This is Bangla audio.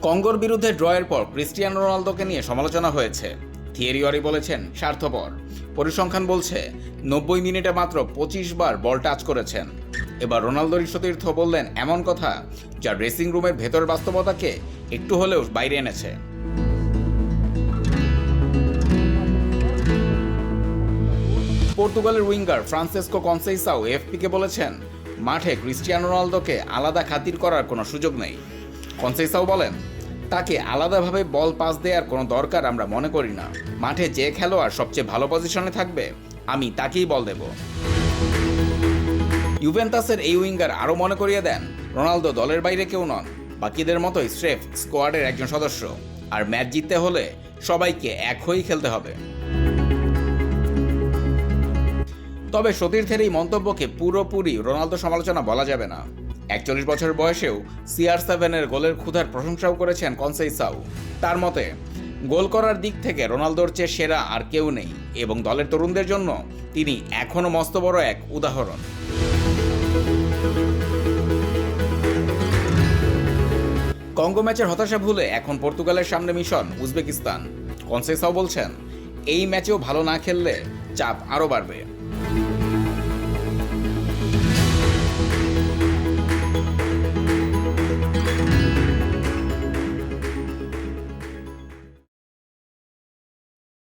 কঙ্গোর বিরুদ্ধে ড্রয়ের পর ক্রিস্টিয়ানো রোনালদোকে নিয়ে সমালোচনা হয়েছে। থিয়েরি অরি বলেছেন স্বার্থপর। পরিসংখ্যান বলছে 90 মিনিটে মাত্র 25 বার বল টাচ করেছেন। এবার রোনালদোর সতীর্থ বললেন এমন কথা যা ড্রেসিং রুমের ভেতরের বাস্তবতাকে একটু হলেও বাইরে এনেছে। পর্তুগালের উইঙ্গার ফ্রান্সেসকো কনসেইসাও এফপিকে বলেছেন মাঠে ক্রিস্টিয়ানো রোনালদোকে আলাদা খাতির করার কোনো সুযোগ নেই। কনসেইসাও বলেন তাকে আলাদাভাবে বল পাস দেওয়ার কোনো দরকার আমরা মনে করি না। মাঠে যে খেলোয়াড় সবচেয়ে ভালো পজিশনে থাকবে আমি তাকেই বল দেব। ইউভেন্টাসের এই উইঙ্গার আরও মনে করিয়ে দেন রোনালদো দলের বাইরে কেউ নন, বাকিদের মতোই স্রেফ স্কোয়াডের একজন সদস্য, আর ম্যাচ জিততে হলে সবাইকে এক হয়েই খেলতে হবে। তবে সতীর্থের এই মন্তব্যকে পুরোপুরি রোনালদো সমালোচনা বলা যাবে না। 41 বছর বয়সেও CR7-এর গোলের ক্ষুধার প্রশংসাও করেছেন কনসেইসাও। তার মতে গোল করার দিক থেকে রোনালদোর চেয়ে সেরা আর কেউ নেই এবং দলের তরুণদের জন্য তিনি এখনও মস্ত বড় এক উদাহরণ। কঙ্গো ম্যাচের হতাশা ভুলে এখন পর্তুগালের সামনে মিশন উজবেকিস্তান। কনসেইসাও বলছেন এই ম্যাচেও ভালো না খেললে চাপ আরও বাড়বে।